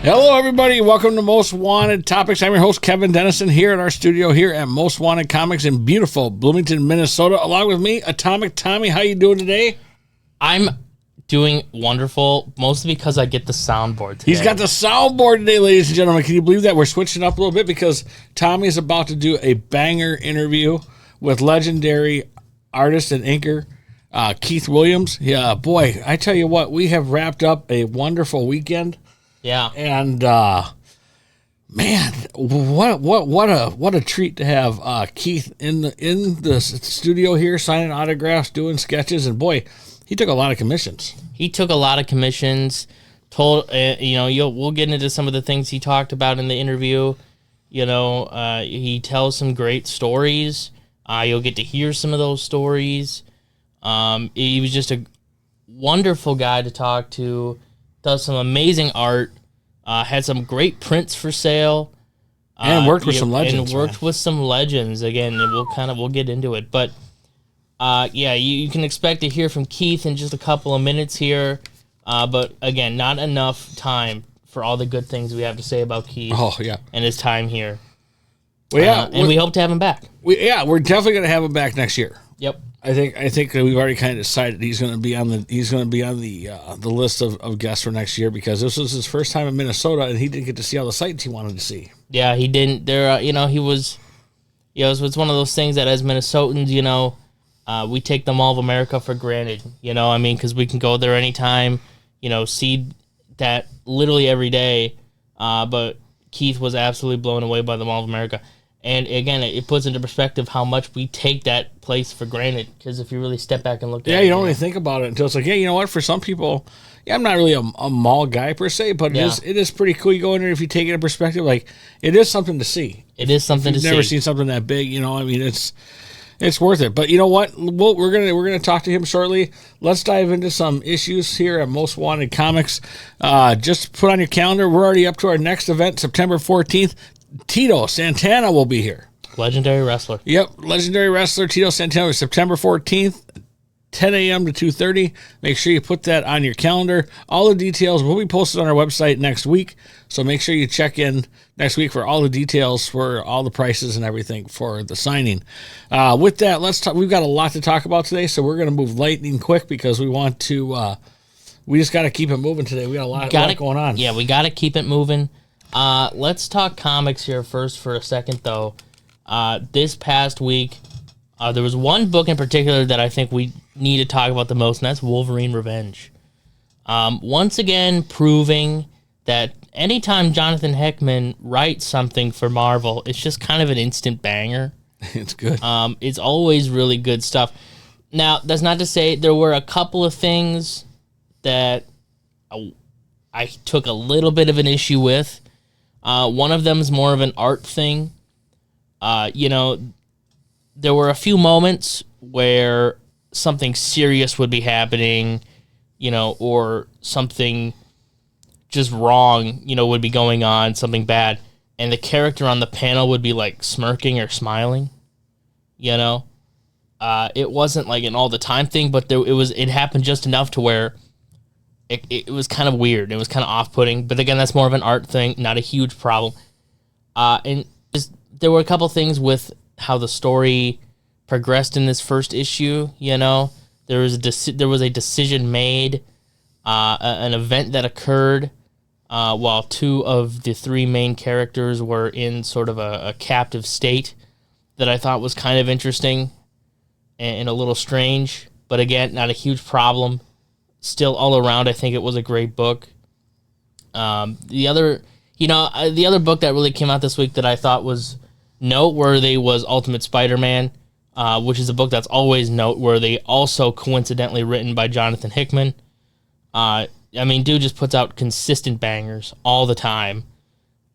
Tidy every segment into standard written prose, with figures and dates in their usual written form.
Hello, everybody. Welcome to Most Wanted Topics. I'm your host, Kevin Dennison, here at our studio here at Most Wanted Comics in beautiful Bloomington, Minnesota. Along with me, Atomic Tommy. How you doing today? I'm doing wonderful, mostly because I get the soundboard today. He's got the soundboard today, ladies and gentlemen. Can you believe that? We're switching up a little bit because Tommy is about to do a banger interview with legendary artist and inker Keith Williams. Yeah, boy, I tell you what, we have wrapped up a wonderful weekend. Yeah. And man, what a treat to have Keith in the studio here, signing autographs, doing sketches, and boy, he took a lot of commissions. He took a lot of commissions. We'll get into some of the things he talked about in the interview. He tells some great stories. You'll get to hear some of those stories. He was just a wonderful guy to talk to. Does some amazing art. Had some great prints for sale. And worked with some legends. And worked with some legends. Again, we'll get into it. But you can expect to hear from Keith in just a couple of minutes here. But again, not enough time for all the good things we have to say about Keith. Oh, yeah. And his time here. Well, yeah. And we hope to have him back. We're definitely going to have him back next year. Yep. I think that we've already kind of decided he's going to be on the list of guests for next year because this was his first time in Minnesota and he didn't get to see all the sights he wanted to see. Yeah, he didn't. He was. It's one of those things that as Minnesotans, we take the Mall of America for granted. Because we can go there anytime. See that literally every day. But Keith was absolutely blown away by the Mall of America. And again, it puts into perspective how much we take that place for granted. Because if you really step back and look at it. Yeah, you don't really think about it until it's like, yeah, you know what? For some people, I'm not really a mall guy per se, but it is pretty cool. You go in there, if you take it in perspective, like, it is something to see. It is something to see. You've never seen something that big, it's worth it. But you know what? We're gonna talk to him shortly. Let's dive into some issues here at Most Wanted Comics. Just put on your calendar. We're already up to our next event, September 14th. Tito Santana will be here. Legendary wrestler. Yep, legendary wrestler Tito Santana, September 14th, 10 a.m. to 2:30. Make sure you put that on your calendar. All the details will be posted on our website next week, so make sure you check in next week for all the details for all the prices and everything for the signing. With that, let's talk. We've got a lot to talk about today, so we're going to move lightning quick because we want to. We just got to keep it moving today. We got a lot going on. Yeah, we got to keep it moving. Let's talk comics here first for a second, though. This past week, there was one book in particular that I think we need to talk about the most, and that's Wolverine Revenge. Once again, proving that anytime Jonathan Hickman writes something for Marvel, it's just kind of an instant banger. It's good. It's always really good stuff. Now, that's not to say there were a couple of things that I took a little bit of an issue with. One of them is more of an art thing. There were a few moments where something serious would be happening, or something just wrong, would be going on, something bad, and the character on the panel would be like smirking or smiling. It wasn't like an all the time thing, but it happened just enough to where it was kind of weird. It was kind of off-putting. But again, that's more of an art thing, not a huge problem. And there were a couple things with how the story progressed in this first issue. There was a decision made, an event that occurred while two of the three main characters were in sort of a captive state that I thought was kind of interesting and a little strange. But again, not a huge problem. Still, all around, I think it was a great book. The other book that really came out this week that I thought was noteworthy was Ultimate Spider-Man, which is a book that's always noteworthy. Also, coincidentally written by Jonathan Hickman. Dude just puts out consistent bangers all the time.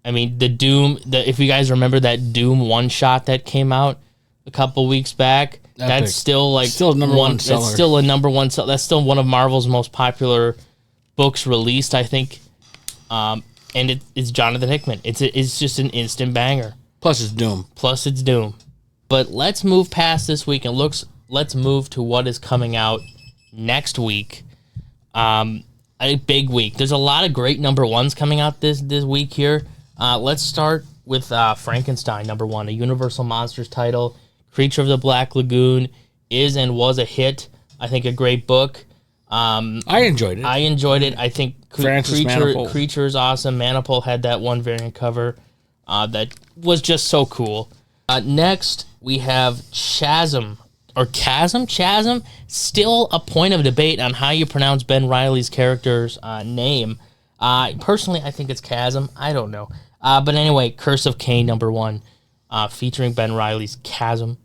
If you guys remember that Doom one-shot that came out a couple weeks back, Epic. That's still still a number one seller. That's still a number one seller. That's still one of Marvel's most popular books released, I think. And it's Jonathan Hickman. It's just an instant banger. Plus it's Doom. But let's move past this week and let's move to what is coming out next week. a big week. There's a lot of great number ones coming out this week here. Let's start with Frankenstein, number one, a Universal Monsters title. Creature of the Black Lagoon is and was a hit. I think a great book. I enjoyed it. I think Creature is awesome. Manipul had that one variant cover that was just so cool. Next, we have Chasm. Still a point of debate on how you pronounce Ben Reilly's character's name. Personally, I think it's Chasm. I don't know. But anyway, Curse of Cain, number one, featuring Ben Reilly's Chasm.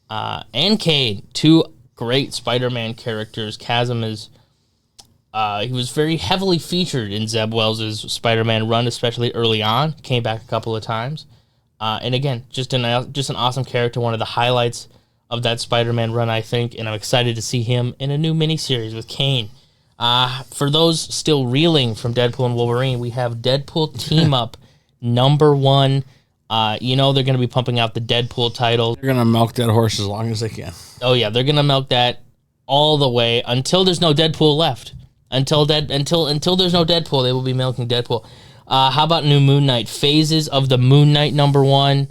And Cain, two great Spider-Man characters. Chasm is... he was very heavily featured in Zeb Wells' Spider-Man run, especially early on. Came back a couple of times. And again, just an awesome character, one of the highlights of that Spider-Man run, I think, and I'm excited to see him in a new miniseries with Cain. For those still reeling from Deadpool and Wolverine, we have Deadpool Team Up number one. They're going to be pumping out the Deadpool title. They're going to milk that horse as long as they can. Oh, yeah, they're going to milk that all the way until there's no Deadpool left. Until there's no Deadpool, they will be milking Deadpool. How about New Moon Knight? Phases of the Moon Knight number one.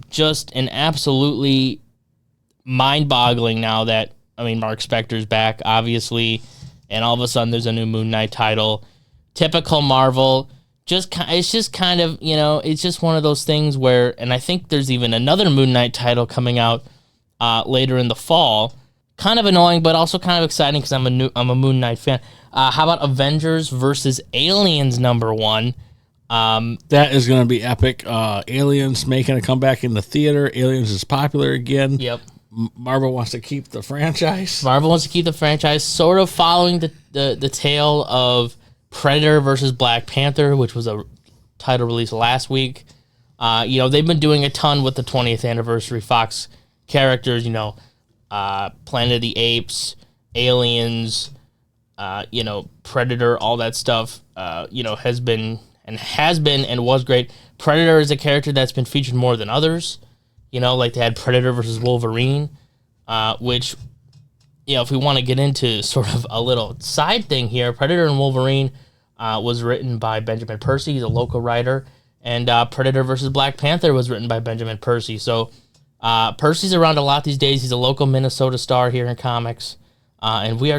Just an absolutely mind-boggling now that, Mark Spector's back, obviously, and all of a sudden there's a new Moon Knight title. Typical Marvel. It's just kind of, it's just one of those things where, and I think there's even another Moon Knight title coming out later in the fall. Kind of annoying, but also kind of exciting because I'm a Moon Knight fan. How about Avengers versus Aliens number one? That is going to be epic. Aliens making a comeback in the theater. Aliens is popular again. Yep. Marvel wants to keep the franchise. Sort of following the tale of Predator versus Black Panther, which was a title release last week. They've been doing a ton with the 20th anniversary Fox characters, Planet of the Apes, Aliens, Predator, all that stuff, has been and was great. Predator is a character that's been featured more than others. Like they had Predator versus Wolverine, which, if we want to get into sort of a little side thing here, Predator and Wolverine was written by Benjamin Percy. He's a local writer. And Predator versus Black Panther was written by Benjamin Percy. So Percy's around a lot these days. He's a local Minnesota star here in comics. And we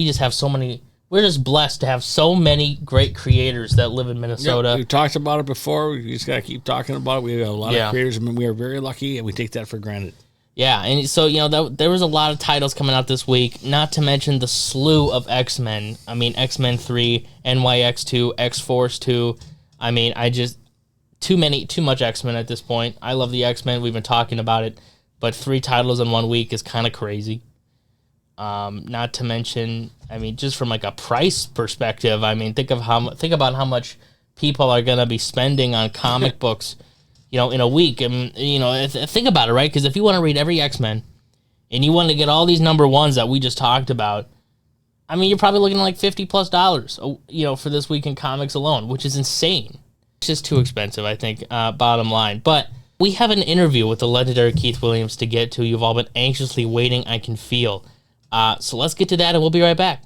just have so many... We're just blessed to have so many great creators that live in Minnesota. We've talked about it before. We just got to keep talking about it. We have a lot of creators. We are very lucky, and we take that for granted. Yeah, and so, there was a lot of titles coming out this week, not to mention the slew of X-Men. X-Men 3, NYX 2, X-Force 2. Too much X-Men at this point. I love the X-Men. We've been talking about it. But 3 titles in 1 week is kind of crazy. Not to mention, just from like a price perspective, think about how much people are going to be spending on comic books, in a week. And, think about it, right? Because if you want to read every X-Men and you want to get all these number ones that we just talked about, you're probably looking at like $50+, for this week in comics alone, which is insane. It's just too expensive, I think, bottom line. But we have an interview with the legendary Keith Williams to get to. You've all been anxiously waiting, I can feel. So let's get to that, and we'll be right back.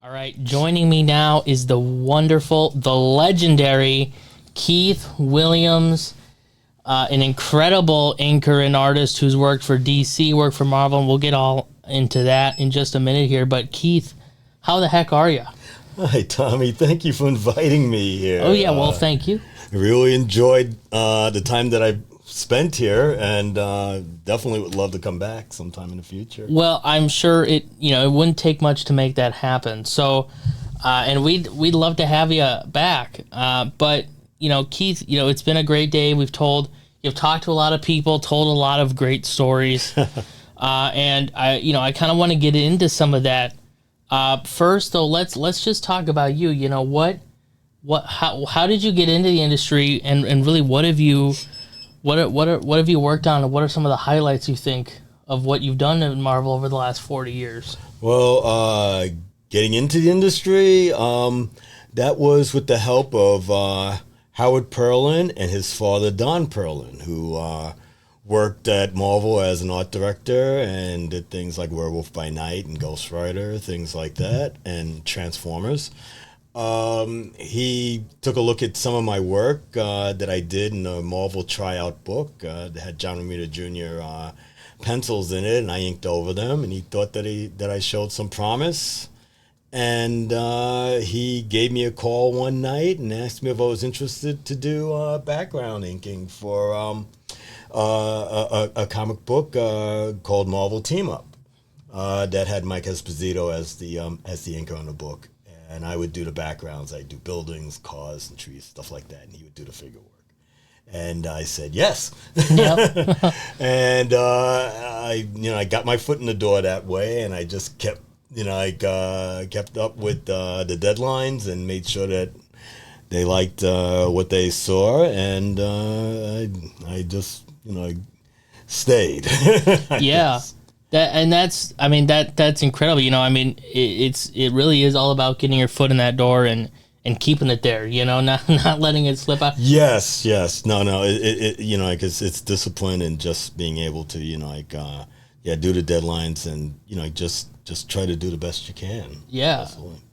All right, joining me now is the wonderful, the legendary Keith Williams, an incredible inker and artist who's worked for DC, worked for Marvel, and we'll get all into that in just a minute here. But Keith, how the heck are you? Hi, Tommy. Thank you for inviting me here. Oh, yeah, well, thank you. I really enjoyed the time that I spent here, and definitely would love to come back sometime in the future. Well, I'm sure it wouldn't take much to make that happen. So, and we'd love to have you back. But Keith, it's been a great day. You've talked to a lot of people, told a lot of great stories, and I kind of want to get into some of that. First, though, let's just talk about you. How did you get into the industry, and really what have you worked on, and what are some of the highlights you think of what you've done in Marvel over the last 40 years? Well, getting into the industry, that was with the help of Howard Perlin and his father, Don Perlin, who worked at Marvel as an art director and did things like Werewolf by Night and Ghost Rider, things like that, and Transformers. He took a look at some of my work that I did in a Marvel tryout book that had John Romita Jr. Pencils in it, and I inked over them, and he thought that I showed some promise. And he gave me a call one night and asked me if I was interested to do background inking for a comic book called Marvel Team Up that had Mike Esposito as the inker on the book. And I would do the backgrounds. I'd do buildings, cars, and trees, stuff like that. And he would do the figure work. And I said yes. Yep. And I got my foot in the door that way, and I just kept kept up with the deadlines and made sure that they liked what they saw, and I just stayed. Yeah. guess. That's incredible. It really is all about getting your foot in that door and keeping it there, not letting it slip out. Yes. No. Because it's discipline and just being able to, do the deadlines and, just try to do the best you can. Yeah.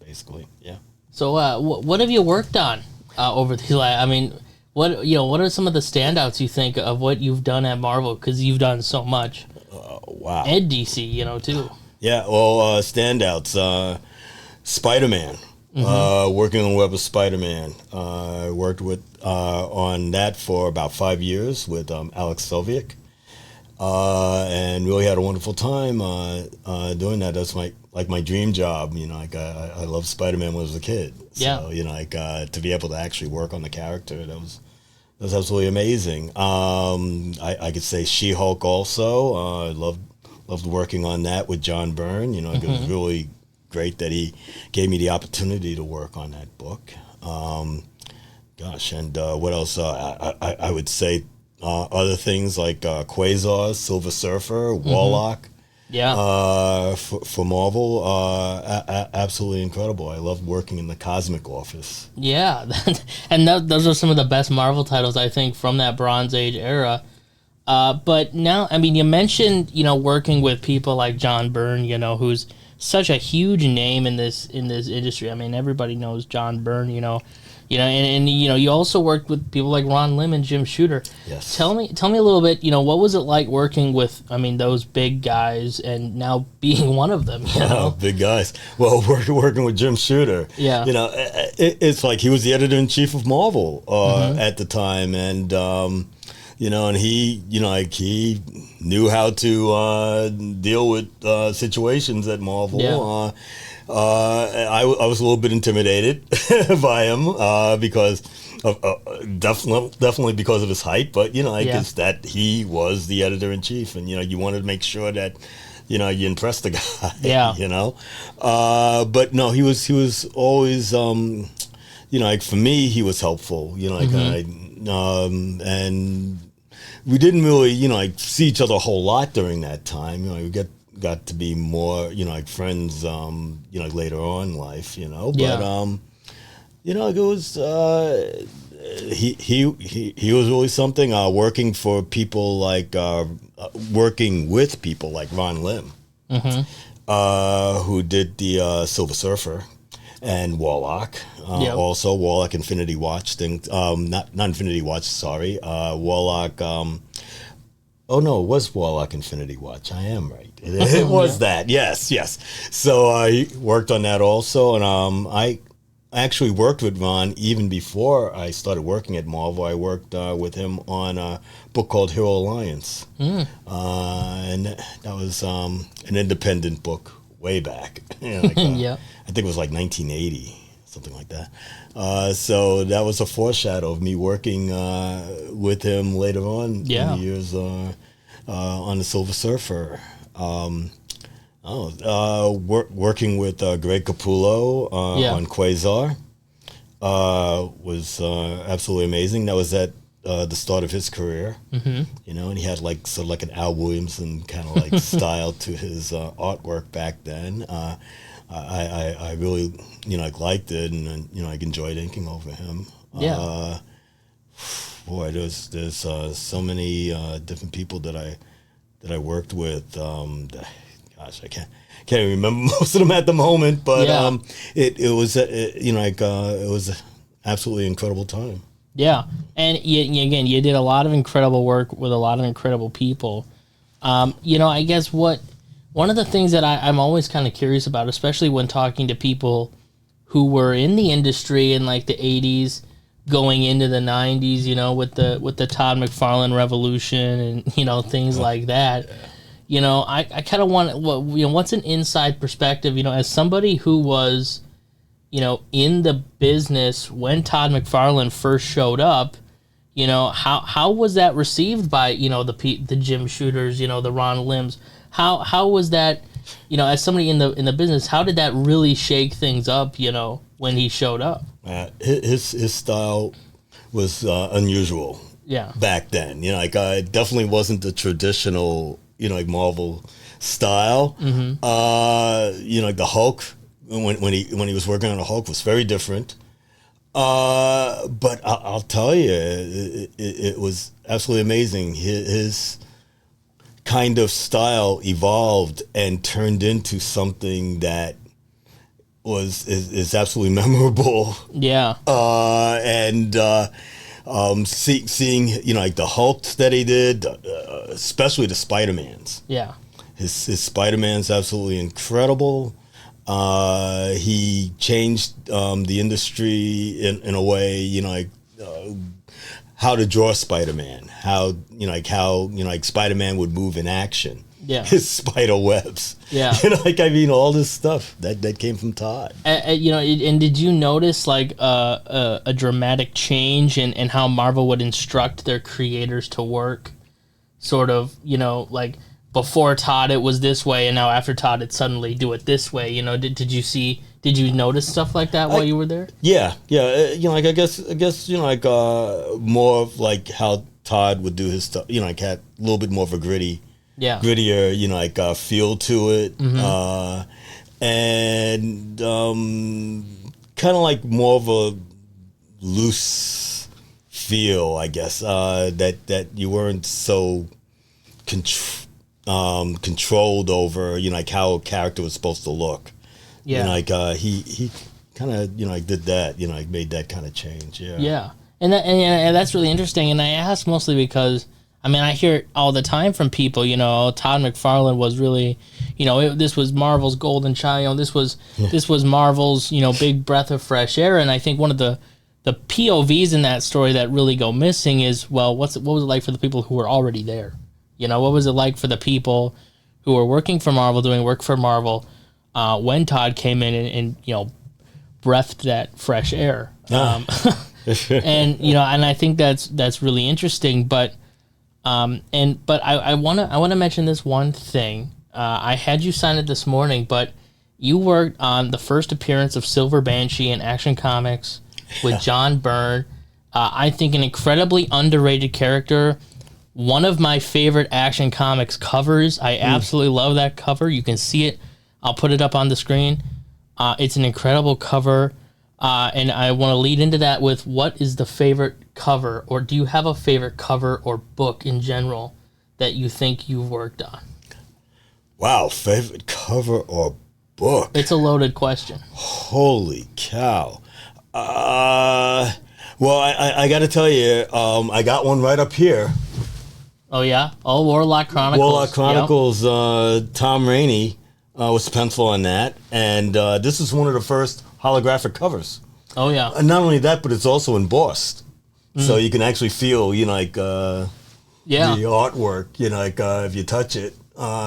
Basically. Yeah. So, what have you worked on over the last? What are some of the standouts you think of what you've done at Marvel? Because you've done so much. Wow. And DC, too. Yeah. Well, standouts. Spider-Man. Working on Web of Spider-Man. I worked on that for about 5 years with Alex Soviak. And really had a wonderful time doing that. That's my dream job. I loved Spider-Man when I was a kid. So, Yeah. to be able to actually work on the character, that was absolutely amazing. I could say She-Hulk also. I loved working on that with John Byrne. It was really great that he gave me the opportunity to work on that book. And what else? I would say other things like Quasar, Silver Surfer, Warlock. Yeah. For Marvel, absolutely incredible. I loved working in the Cosmic Office. Yeah. And those are some of the best Marvel titles, I think, from that Bronze Age era. But now, you mentioned, working with people like John Byrne, who's such a huge name in this industry. Everybody knows John Byrne, and you also worked with people like Ron Lim and Jim Shooter. Yes. Tell me a little bit, what was it like working with, those big guys and now being one of them, Big guys. Well, working with Jim Shooter. Yeah. It's like he was the editor-in-chief of Marvel at the time, and and he knew how to deal with situations at Marvel. Yeah. I was a little bit intimidated by him because of definitely because of his height, but guess that he was the editor-in-chief, and you wanted to make sure that you impressed the guy. Yeah. But no, he was always for me he was helpful. And we didn't really, see each other a whole lot during that time. We got to be more, friends, later on in life, But, Yeah. it was, he was really something, working with people like Ron Lim, who did the Silver Surfer and Warlock. Yep. Also Warlock Infinity Watch thing, not Infinity Watch, sorry. Warlock, oh no, it was Warlock Infinity Watch. I am right. It was that. Yes. So I worked on that also, and I actually worked with Ron even before I started working at Marvel. I worked with him on a book called Hero Alliance, and that was an independent book way back. Yeah. I think it was like 1980, something like that. So that was a foreshadow of me working with him later on in the years on the Silver Surfer. Working with Greg Capullo on Quasar was absolutely amazing. That was at the start of his career, and he had sort of like an Al Williamson kind of style to his artwork back then. I really liked it, and I enjoyed inking over him. Yeah. boy, there's so many different people that I worked with. Gosh, I can't even remember most of them at the moment, but Yeah. it was it was an absolutely incredible time. Yeah, and again, you did a lot of incredible work with a lot of incredible people. I guess one of the things that I'm always kind of curious about, especially when talking to people who were in the industry in like the '80s, going into the '90s, with the Todd McFarlane revolution and things like that. I kind of want what's an inside perspective, as somebody who was in the business when Todd McFarlane first showed up, how was that received by, the Jim Shooters, the Ron Limbs? How was that, as somebody in the business, how did that really shake things up, when he showed up? His style was unusual. Yeah. Back then, it definitely wasn't the traditional, Marvel style. Mm-hmm. Like the Hulk. When he was working on the Hulk was very different. But I'll tell you, it was absolutely amazing. His kind of style evolved and turned into something that is absolutely memorable. Yeah. Seeing like the Hulks that he did, especially the Spider-Mans. Yeah. His Spider-Man's absolutely incredible. He changed the industry in a way, how to draw Spider-Man, how Spider-Man would move in action. Yeah. His spider webs. Yeah. All this stuff that came from Todd. And did you notice like a dramatic change in how Marvel would instruct their creators to work? Sort of, like before Todd it was this way, and now after Todd it's suddenly do it this way. Did you notice stuff like that while you were there? Yeah. I guess more of like how Todd would do his stuff. Had a little bit more of a grittier, feel to it, Mm-hmm. and kind of like more of a loose feel, I guess. That you weren't so controlled over, how a character was supposed to look. Yeah. He kind of did that. Made that kind of change. Yeah. Yeah, and that's really interesting. And I ask mostly because I hear it all the time from people. Todd McFarlane was really, this was Marvel's golden child. This was Marvel's big breath of fresh air. And I think one of the POVs in that story that really go missing is, well, what was it like for the people who were already there? What was it like for the people who were working for Marvel, doing work for Marvel, when Todd came in and breathed that fresh air. And I think that's really interesting. But I wanna mention this one thing. I had you sign it this morning, but you worked on the first appearance of Silver Banshee in Action Comics with John Byrne. I think an incredibly underrated character. One of my favorite Action Comics covers. I absolutely love that cover. You can see it. I'll put it up on the screen. It's an incredible cover. And I want to lead into that with, what is the favorite cover, or do you have a favorite cover or book in general that you think you've worked on? Wow, favorite cover or book? It's a loaded question. Holy cow. Well, I got to tell you, I got one right up here. Oh, yeah? Oh, Warlock Chronicles. Warlock Chronicles, yep. Tom Rainey was pencil on that. And this is one of the first holographic covers. Oh, yeah. And not only that, but it's also embossed. So you can actually feel, the artwork, if you touch it.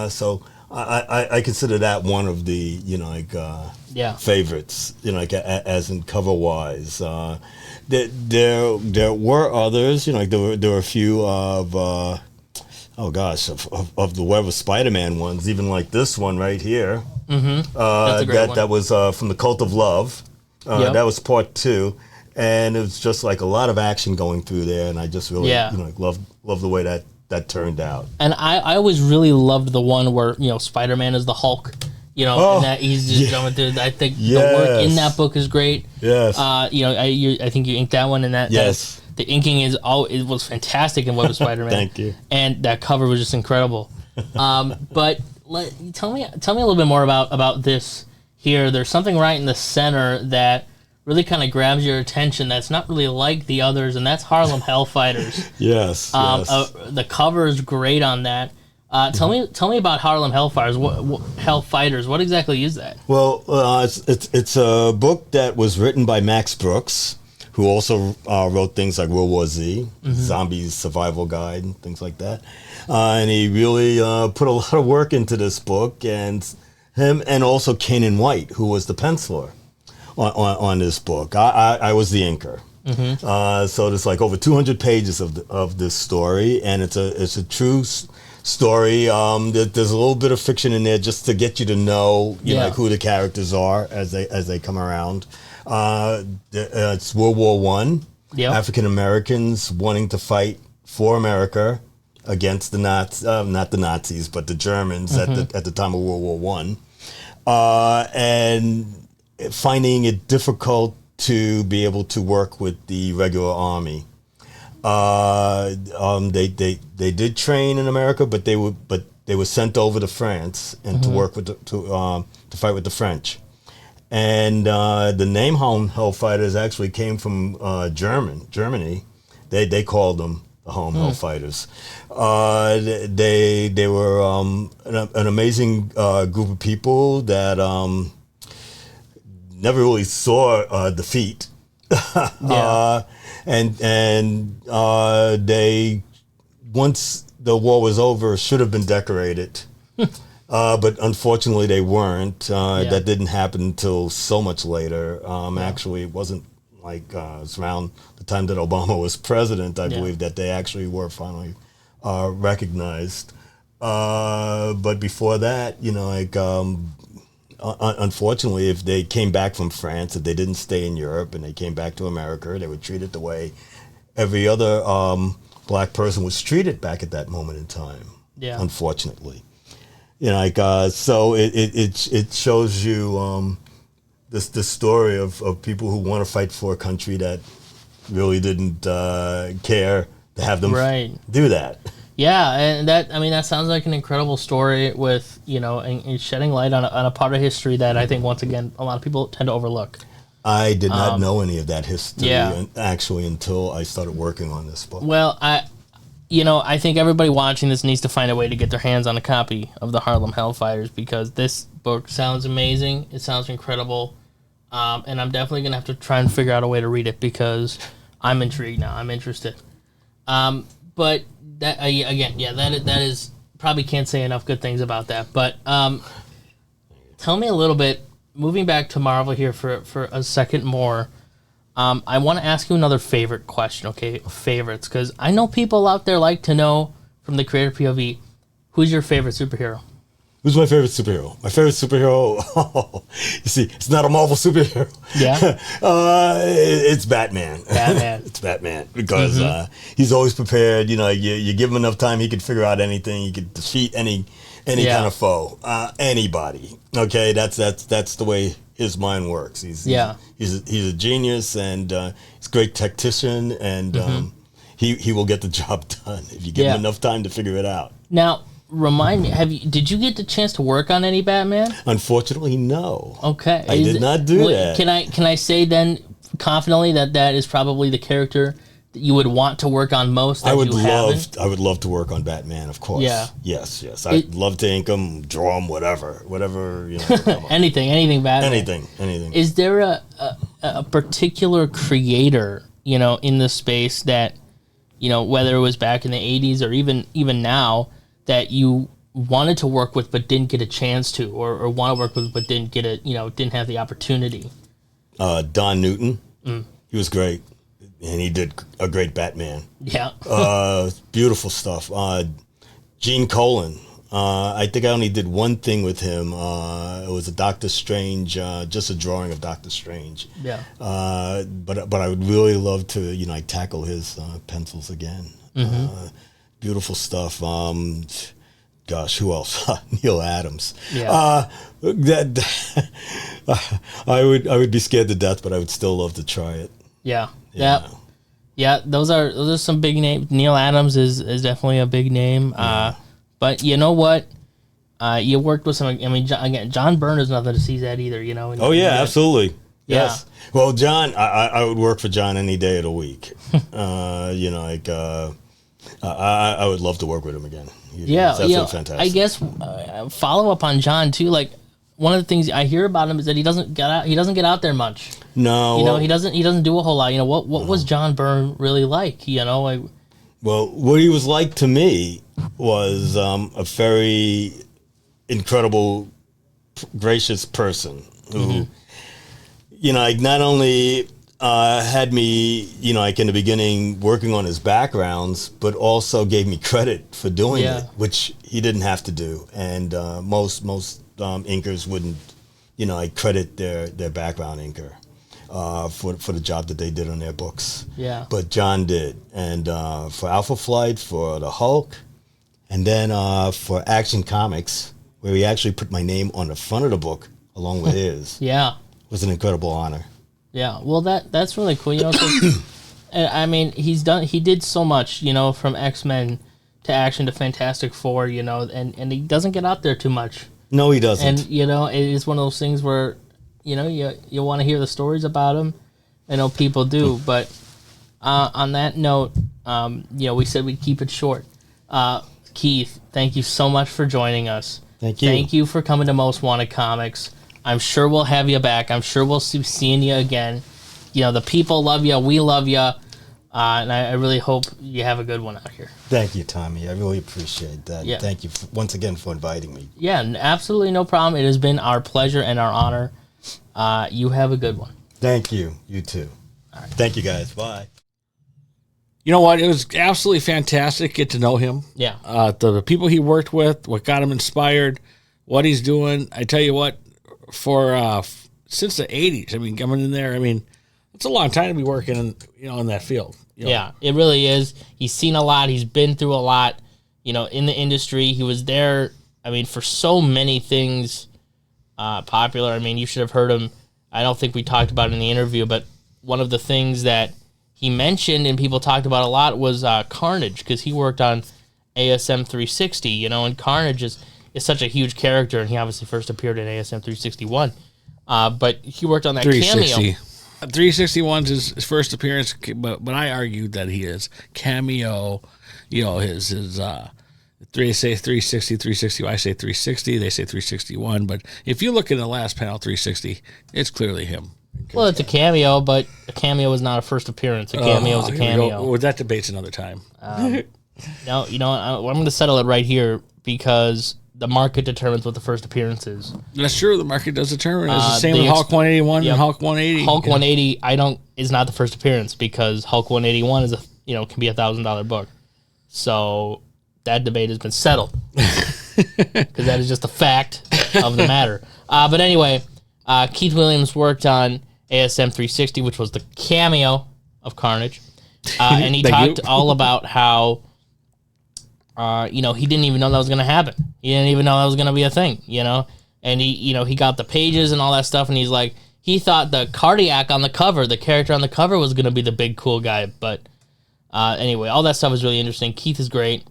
So I consider that one of the, favorites, as in cover-wise. There were others, there were a few of, of the Web of Spider-Man ones, even like this one right here. Mm-hmm. That's a great one. That was from the Cult of Love. Yep. That was part 2. And it was just like a lot of action going through there, and I just really, love the way that turned out. And I always really loved the one where Spider-Man is the Hulk, and that he's just jumping through. I think the work in that book is great. Yes. I think you inked that one, and that The inking it was fantastic in Web of Spider-Man. Thank you. And that cover was just incredible. But tell me a little bit more about this here. There's something right in the center that really kind of grabs your attention. That's not really like the others, and that's Harlem Hellfighters. Yes. The cover is great on that. Tell me about Harlem Hellfighters. Hellfighters? What exactly is that? Well, it's a book that was written by Max Brooks, who also wrote things like World War Z, Zombies Survival Guide, and things like that. And he really put a lot of work into this book, and him and also Kanan White, who was the penciler on this book. I was the inker. So there's like over 200 pages of this story, and it's a true story. There's a little bit of fiction in there just to get you to know, like who the characters are as they come around. It's World War One. African Americans wanting to fight for America against the Nazis, not the Nazis, but the Germans at the time of World War One, and finding it difficult to be able to work with the regular army. They did train in America, but they were sent over to France and to work with to fight with the French. And the name Hellfighters actually came from Germany. They called them the Home Hellfighters. They were an amazing group of people that never really saw defeat. And they, once the war was over, should have been decorated. But unfortunately they weren't. That didn't happen until so much later. Actually, it wasn't like it was around the time that Obama was president, I believe, that they actually were finally recognized. But before that, unfortunately, if they came back from France, if they didn't stay in Europe and they came back to America, they were treated the way every other black person was treated back at that moment in time. Unfortunately, so it shows you this story of people who want to fight for a country that really didn't care to have them do that. Yeah, and that sounds like an incredible story with, and shedding light on a part of history that I think, once again, a lot of people tend to overlook. I did not know any of that history actually until I started working on this book. Well, I think everybody watching this needs to find a way to get their hands on a copy of the Harlem Hellfighters, because this book sounds amazing. It sounds incredible. And I'm definitely going to have to try and figure out a way to read it, because I'm intrigued now. I'm interested. But that that is probably can't say enough good things about that. But tell me a little bit. Moving back to Marvel here for a second more. I want to ask you another favorite question. Okay, favorites, because I know people out there like to know from the creator POV, who's your favorite superhero? Who's my favorite superhero? My favorite superhero, you see, it's not a Marvel superhero. Yeah. It's Batman. It's Batman, because he's always prepared. You give him enough time, he could figure out anything. He could defeat any kind of foe, anybody. Okay, that's the way his mind works. He's a genius, and he's a great tactician, and he will get the job done if you give him enough time to figure it out. Now, remind me, did you get the chance to work on any Batman? Unfortunately, no. Okay. I did not do that. Can I say then confidently that is probably the character that you would want to work on most? I would love to work on Batman, of course. Yeah. Yes. I'd love to ink him, draw him, whatever. anything Batman. Anything. Is there a particular creator, in the space that, whether it was back in the 80s or even now, that you wanted to work with but didn't get a chance to, or want to work with but didn't get didn't have the opportunity? Don Newton. He was great, and he did a great Batman. Yeah. Beautiful stuff. Gene Colan. I think I only did one thing with him. It was a Doctor Strange, just a drawing of Doctor Strange. Yeah. But I would really love to tackle his pencils again. Beautiful stuff. Gosh, who else? Neil Adams. Yeah. I would be scared to death, but I would still love to try it. Yeah. Yeah, those are some big names. Neil Adams is definitely a big name. But you know what? You worked with some. I mean, John Byrne is nothing to seize at either. You know. Oh yeah, absolutely. Yeah. Yes. Well, John, I would work for John any day of the week. You know, like I would love to work with him again. He's absolutely fantastic. I guess follow up on John too. Like one of the things I hear about him is that he doesn't get out. He doesn't get out there much. No, you know, he doesn't do a whole lot. You know, what was John Byrne really like? You know, well, what he was like to me was a very incredible, gracious person who, you know, like not only had me, you know, like in the beginning working on his backgrounds, but also gave me credit for doing it, which he didn't have to do. And most inkers wouldn't, you know, like credit their background inker. For the job that they did on their books. Yeah. But John did. And for Alpha Flight, for the Hulk, and then for Action Comics, where he actually put my name on the front of the book along with his. Yeah. Was an incredible honor. Yeah. Well, that's really cool. You know, I mean, he did so much, you know, from X-Men to Action to Fantastic Four, you know, and he doesn't get out there too much. No, he doesn't. And, you know, it is one of those things where, you know, you want to hear the stories about him. I know people do, but on that note, you know, we said we'd keep it short. Keith, thank you so much for joining us. Thank you. Thank you for coming to Most Wanted Comics. I'm sure we'll have you back. I'm sure we'll see seeing you again. You know, the people love you. We love you. And I really hope you have a good one out here. Thank you, Tommy. I really appreciate that. Yeah. Thank you once again for inviting me. Yeah, absolutely no problem. It has been our pleasure and our honor. You have a good one. Thank you. You too. All right. Thank you, guys. Bye. You know what? It was absolutely fantastic to get to know him. Yeah. The people he worked with, what got him inspired, what he's doing. I tell you what, for since the 80s, I mean, coming in there, I mean, it's a long time to be working in, you know, in that field. You know? Yeah, it really is. He's seen a lot. He's been through a lot, you know, in the industry. He was there, I mean, for so many things popular. I mean, you should have heard him. I don't think we talked about it in the interview, but one of the things that he mentioned and people talked about a lot was Carnage, because he worked on ASM 360, you know, and Carnage is such a huge character, and he obviously first appeared in ASM 361. But he worked on that 360. cameo. 361's his first appearance, but I argued that he is cameo, you know, his they say 360, 360, I say 360, they say 361, but if you look in the last panel, 360, it's clearly him. Well, it's a cameo, but a cameo is not a first appearance. A cameo is a cameo. Well, that debate's another time. No, you know, I'm going to settle it right here because the market determines what the first appearance is. That's true. The market does determine. It's the same with Hulk 181 and Hulk 180. Hulk 180, is not the first appearance because Hulk 181 is can be $1,000 book. So that debate has been settled because that is just a fact of the matter. But anyway, Keith Williams worked on ASM 360, which was the cameo of Carnage, and he talked all about how. He didn't even know that was going to happen. He didn't even know that was going to be a thing, you know? And he got the pages and all that stuff, and he's like, he thought the Cardiac on the cover, the character on the cover was going to be the big cool guy. But anyway, all that stuff is really interesting. Keith is great.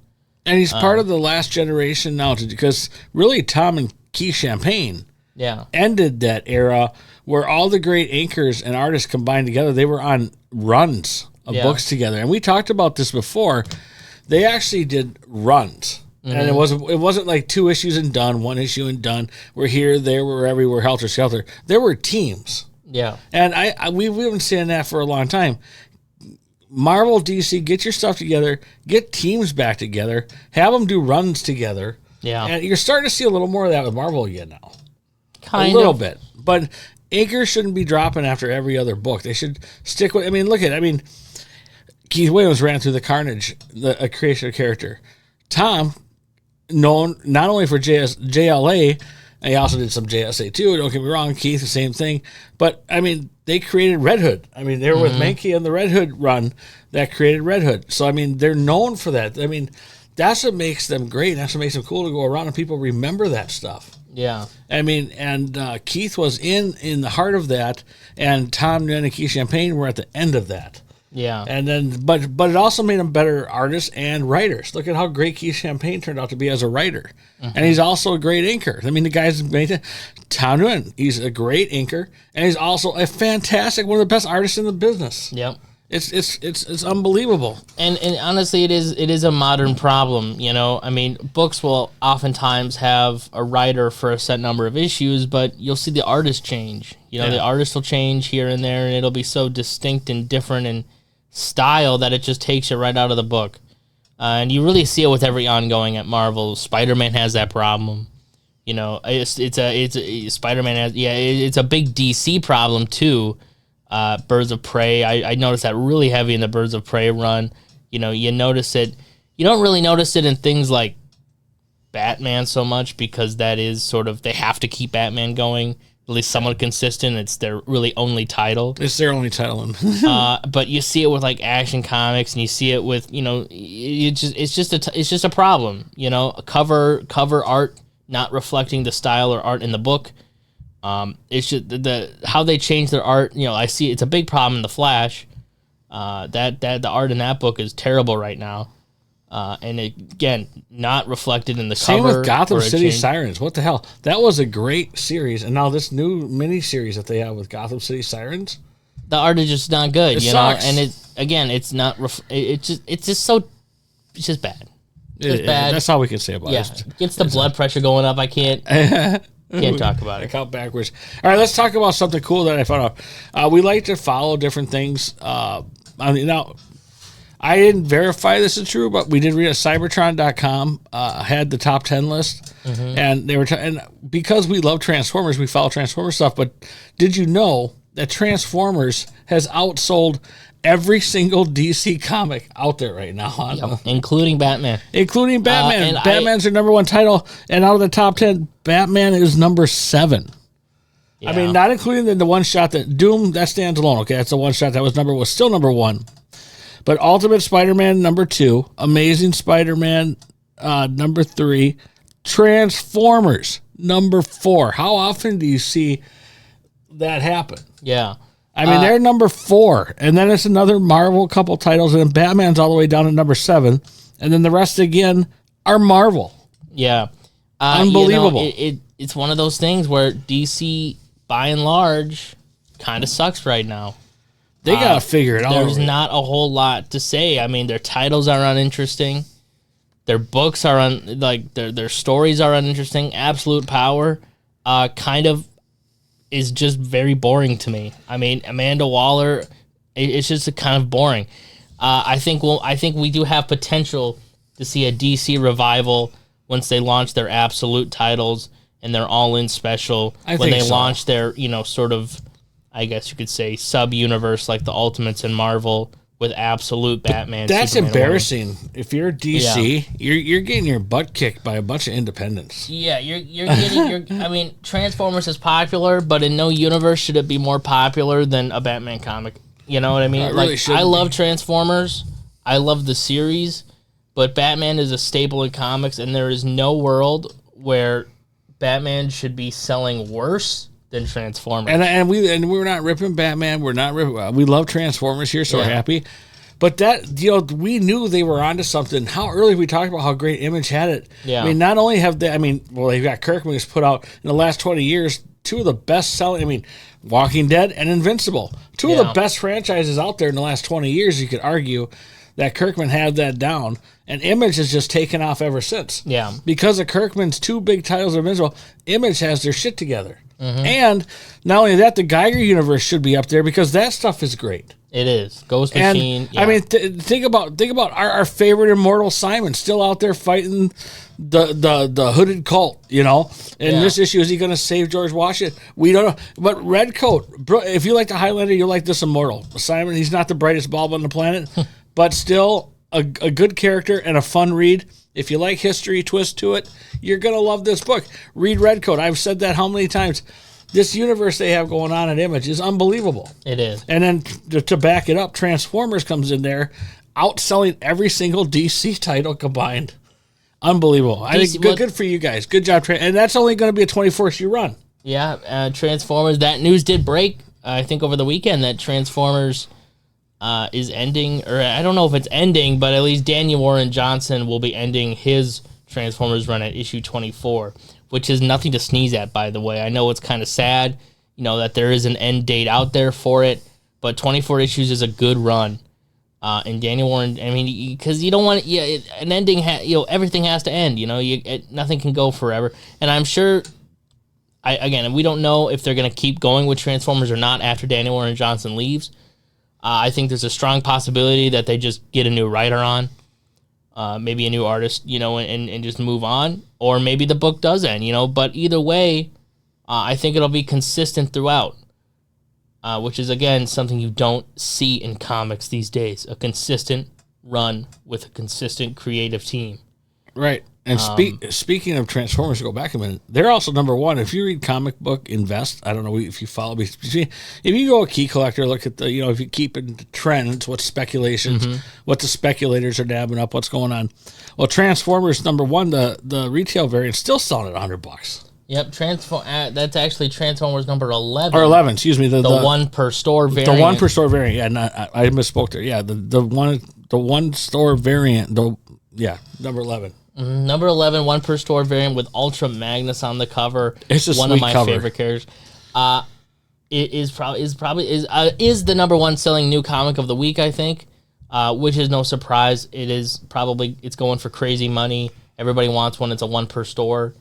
And he's part of the last generation now, because really Tom and Keith Champagne ended that era where all the great inkers and artists combined together. They were on runs of books together. And we talked about this before. They actually did runs, and it wasn't like 2 issues and done, 1 issue and done. We're here, there, we're everywhere, helter skelter. There were teams, and we've been saying that for a long time. Marvel, DC, get your stuff together, get teams back together, have them do runs together. Yeah, and you're starting to see a little more of that with Marvel again now, a little bit. But inkers shouldn't be dropping after every other book. They should stick with. Keith Williams ran through the Carnage, a creation of character. Tom, known not only for JLA, and he also did some JSA too. Don't get me wrong, Keith, the same thing. But they created Red Hood. They were with Mankey on the Red Hood run that created Red Hood. So they're known for that. That's what makes them great. That's what makes them cool to go around and people remember that stuff. Yeah. Keith was in the heart of that, and Tom and Keith Champagne were at the end of that. Yeah. And then, but it also made them better artists and writers. Look at how great Keith Champagne turned out to be as a writer, and he's also a great inker. I mean, the guy's made it. Tom Nguyen, he's a great inker, and he's also a fantastic, one of the best artists in the business. Yep. It's unbelievable. And honestly, it is a modern problem. You know, I mean, books will oftentimes have a writer for a set number of issues, but you'll see the artist change. You know, the artist will change here and there, and it'll be so distinct and different in style that it just takes you right out of the book. And you really see it with every ongoing at Marvel. Spider-Man has that problem. You know, it's Spider-Man has it's a big DC problem too. Birds of Prey, I noticed that really heavy in the Birds of Prey run. You know, you notice it. You don't really notice it in things like Batman so much because that is sort of, they have to keep Batman going, at least somewhat consistent. It's their really only title. It's their only title. But you see it with like Action Comics, and you see it with, you know, it's just a problem. You know, cover art not reflecting the style or art in the book. It's just the how they change their art. You know, I see it's a big problem in the Flash. That the art in that book is terrible right now, and again, not reflected in the Same cover. with Gotham or a City change. Sirens. What the hell? That was a great series, and now this new mini series that they have with Gotham City Sirens. The art is just not good. It you sucks. know, and it's not. It's just bad. It's bad. That's all we can say about Yeah, it. gets the blood pressure going up. I can't talk about I it. count backwards. All right, let's talk about something cool that I found out. We like to follow different things. Now, I didn't verify this is true, but we did read it. Cybertron.com had the top 10 list, and they were and because we love Transformers, we follow Transformers stuff. But did you know that Transformers has outsold every single DC comic out there right now? Including Batman. Including Batman. and Batman's their number one title, and out of the top 10, Batman is number 7. I mean, not including the one shot that Doom, that stands alone. Okay, that's the one shot that was still number 1. But Ultimate Spider-Man, number 2. Amazing Spider-Man, number 3. Transformers, number 4. How often do you see that happen? Yeah. I mean, they're number 4, and then it's another Marvel couple titles, and then Batman's all the way down to number 7, and then the rest again are Marvel. Yeah. Unbelievable. You know, it's one of those things where DC, by and large, kind of sucks right now. They gotta figure it out. There's not a whole lot to say. I mean, their titles are uninteresting. Their books are their stories are uninteresting. Absolute Power, kind of is just very boring to me. I mean, Amanda Waller, it's just kind of boring. I think we do have potential to see a DC revival once they launch their Absolute titles and their All-In special. When they launch their, you know, sort of, I guess you could say, sub-universe like the Ultimates in Marvel with Absolute Batman. That's Superman, embarrassing. If you're DC, you're getting your butt kicked by a bunch of independents. Yeah, you're getting I mean, Transformers is popular, but in no universe should it be more popular than a Batman comic. You know what I mean? It really I love Transformers. I love the series, but Batman is a staple in comics, and there is no world where Batman should be selling worse than Transformers. And we're not ripping Batman. We're not ripping. We love Transformers here, so we're happy. But that, you know, we knew they were onto something. How early we talked about how great Image had it. Yeah. I mean, not only have they, they've got Kirkman who's put out in the last 20 years 2 of the best selling. Walking Dead and Invincible, 2 of the best franchises out there in the last 20 years. You could argue that Kirkman had that down, and Image has just taken off ever since. Yeah. Because of Kirkman's 2 big titles of Invincible, Image has their shit together. And not only that, the Geiger universe should be up there because that stuff is great. It is. Ghost And Machine. I mean, think about our favorite Immortal Simon still out there fighting the hooded cult, you know. In this issue, is he going to save George Washington? We don't know. But Redcoat, if you like the Highlander, you'll like this Immortal Simon. He's not the brightest bulb on the planet, but still a good character and a fun read. If you like history twist to it, you're going to love this book. Read Redcoat. I've said that how many times. This universe they have going on at Image is unbelievable. It is. And then to back it up, Transformers comes in there, outselling every single DC title combined. Unbelievable. I think good for you guys. Good job. And that's only going to be a 24-issue run. Yeah, Transformers. That news did break, I think, over the weekend that Transformers is ending, or I don't know if it's ending, but at least Daniel Warren Johnson will be ending his Transformers run at issue 24, which is nothing to sneeze at, by the way. I know it's kind of sad, that there is an end date out there for it, but 24 issues is a good run. And Daniel Warren, because you don't want an ending. Everything has to end. Nothing can go forever. And I'm sure. We don't know if they're going to keep going with Transformers or not after Daniel Warren Johnson leaves. I think there's a strong possibility that they just get a new writer on, maybe a new artist, and just move on. Or maybe the book does end, But either way, I think it'll be consistent throughout. Which is, again, something you don't see in comics these days. A consistent run with a consistent creative team. Right. And speaking of Transformers, go back a minute. They're also number one. If you read Comic Book Invest, I don't know if you follow me. If you go a key collector, look at the, if you keep in the trends, what speculations, what the speculators are dabbing up, what's going on. Well, Transformers number one, the retail variant still selling at $100. Yep, that's actually Transformers number 11. Or 11, excuse me. The one per store variant. The one per store variant. Yeah, I misspoke there. Yeah, the one store variant. Number 11. Number 11, one per store variant with Ultra Magnus on the cover. It's a one sweet of my cover. favorite characters. It is the number one selling new comic of the week, I think, which is no surprise. It's going for crazy money. Everybody wants one. It's a one per store.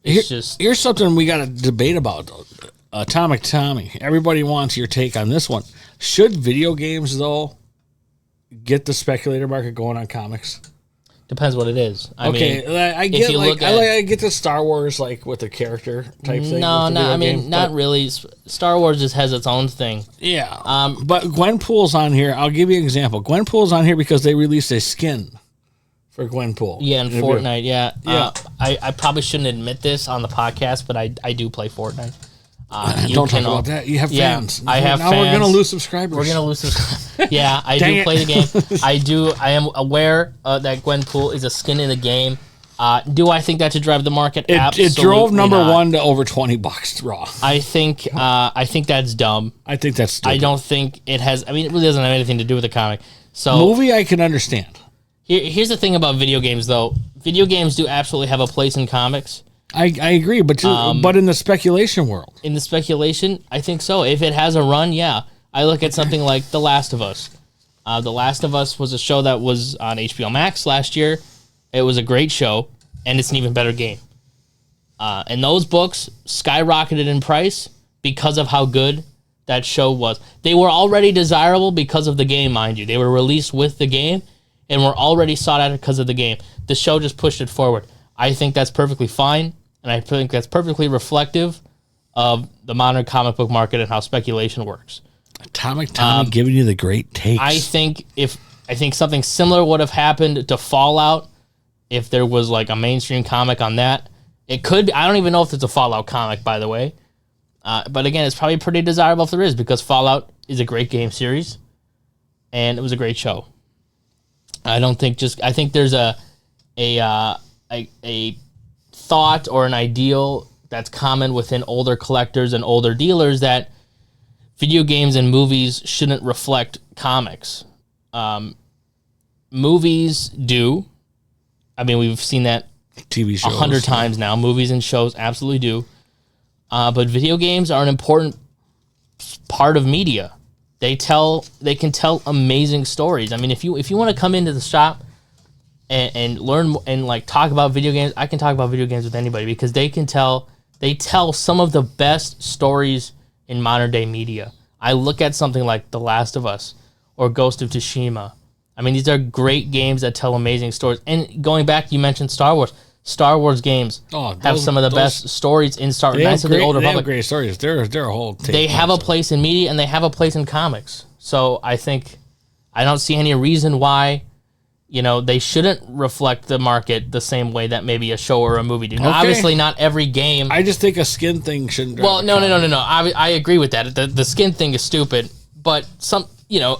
Here's something we got to debate about, though. Atomic Tommy. Everybody wants your take on this one. Should video games, though, get the speculator market going on comics? Depends what it is. I get the Star Wars with the character type thing. Not really. Star Wars just has its own thing. Yeah. But Gwenpool's on here. I'll give you an example. Gwenpool's on here because they released a skin for Gwenpool. Yeah, in Fortnite. Yeah. I probably shouldn't admit this on the podcast, but I do play Fortnite. Don't talk about that. You have fans. I have fans. Now we're going to lose subscribers. We're going to lose subscribers. Yeah, I do play the game. I am aware that Gwenpool is a skin in the game. Do I think that should drive the market? Absolutely. It drove number one to over $20 raw. I think that's dumb. I think that's stupid. I don't think it has. It really doesn't have anything to do with the comic. So movie, I can understand. Here's the thing about video games, though. Video games do absolutely have a place in comics. I agree, but in the speculation world. In the speculation, I think so. If it has a run, yeah. I look at something like The Last of Us. The Last of Us was a show that was on HBO Max last year. It was a great show, and it's an even better game. And those books skyrocketed in price because of how good that show was. They were already desirable because of the game, mind you. They were released with the game, and were already sought after because of the game. The show just pushed it forward. I think that's perfectly fine, and I think that's perfectly reflective of the modern comic book market and how speculation works. Atomic Tommy giving you the great takes. I think something similar would have happened to Fallout if there was a mainstream comic on that. It could be, I don't even know if it's a Fallout comic, by the way. But again, it's probably pretty desirable if there is, because Fallout is a great game series, and it was a great show. I think there's a thought or an ideal that's common within older collectors and older dealers that video games and movies shouldn't reflect comics. Movies do. We've seen that TV shows 100 times now. Movies and shows absolutely do. But video games are an important part of media. They can tell amazing stories. If you want to come into the shop and learn and talk about video games, I can talk about video games with anybody, because they tell some of the best stories in modern day media. I look at something like The Last of Us or Ghost of Tsushima. These are great games that tell amazing stories. And going back, you mentioned Star Wars. Star Wars games have some of the best stories in Star Wars. They have great stories. They're a whole take. They have a place in media, and they have a place in comics. So I don't see any reason why they shouldn't reflect the market the same way that maybe a show or a movie do. Now, obviously, not every game. I just think a skin thing shouldn't. Well, no. I agree with that. The skin thing is stupid, but a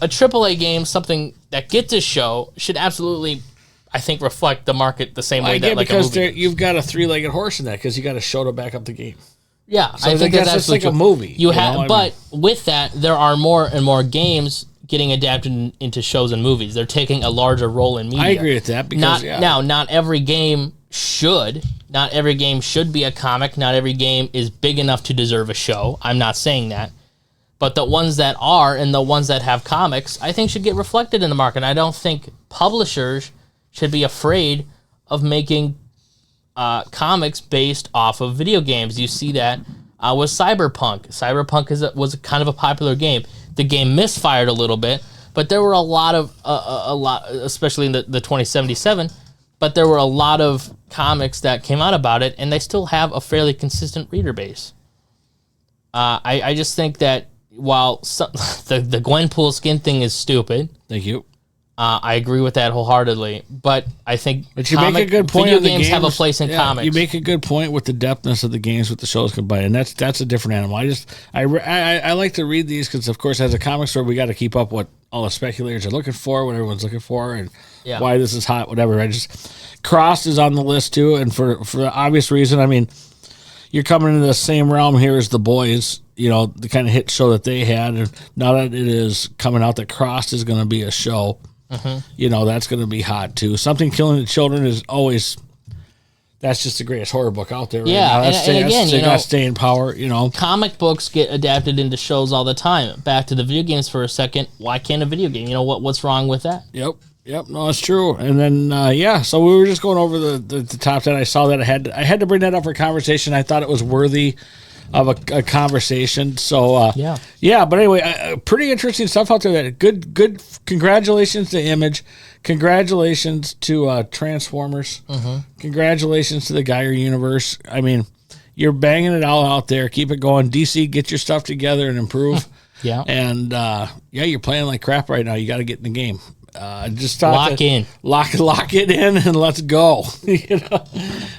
AAA game, something that gets a show, should absolutely, I think, reflect the market the same way that a movie. You've got a three-legged horse in that, because you got a show to back up the game. Yeah, so I think that's just like a movie. But with that, there are more and more games getting adapted into shows and movies. They're taking a larger role in media. I agree with that because not every game should. Not every game should be a comic. Not every game is big enough to deserve a show. I'm not saying that. But the ones that are and the ones that have comics, I think should get reflected in the market. I don't think publishers should be afraid of making comics based off of video games. You see that with Cyberpunk. Cyberpunk was kind of a popular game. The game misfired a little bit, but there were a lot, especially in the 2077, but there were a lot of comics that came out about it, and they still have a fairly consistent reader base. I just think that while the Gwenpool skin thing is stupid, thank you. I agree with that wholeheartedly, but I think you make a good point. Video games have a place in comics. You make a good point with the depthness of the games with the shows combined, and that's a different animal. I like to read these because, of course, as a comic store, we got to keep up what all the speculators are looking for, what everyone's looking for, and why this is hot, whatever. Crossed is on the list too, and for the obvious reason. I mean, you're coming into the same realm here as The Boys. The kind of hit show that they had, and now that it is coming out that Crossed is going to be a show. That's going to be hot too. Something Killing the Children is always, that's just the greatest horror book out there right now. They got staying power, Comic books get adapted into shows all the time. Back to the video games for a second. Why can't a video game? What's wrong with that? Yep, no, it's true. And then, so we were just going over the top 10. I saw that I had to bring that up for conversation. I thought it was worthy of a conversation. So but anyway, pretty interesting stuff out there. That good. Congratulations to Image. Congratulations to Transformers. Congratulations to the Geiger Universe. I mean, you're banging it all out there. Keep it going. DC, get your stuff together and improve. And you're playing like crap right now. You got to get in the game. Just lock it in and let's go.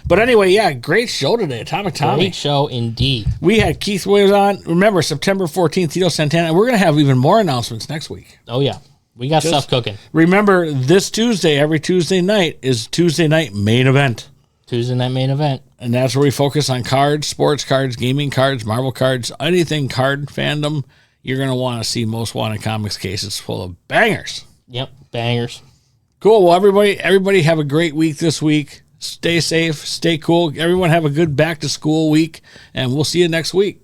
But anyway, great show today, Atomic Tommy. Great show indeed. We had Keith Williams on. Remember, September 14th, Tito Santana. And we're going to have even more announcements next week. Oh yeah, we got stuff cooking. Remember, this Tuesday, every Tuesday night is Tuesday night main event. Tuesday night main event, and that's where we focus on cards, sports cards, gaming cards, Marvel cards, anything card fandom. You're going to want to see Most Wanted Comics cases full of bangers. Yep, bangers. Cool. Well, everybody have a great week this week. Stay safe, stay cool. Everyone have a good back to school week, and we'll see you next week.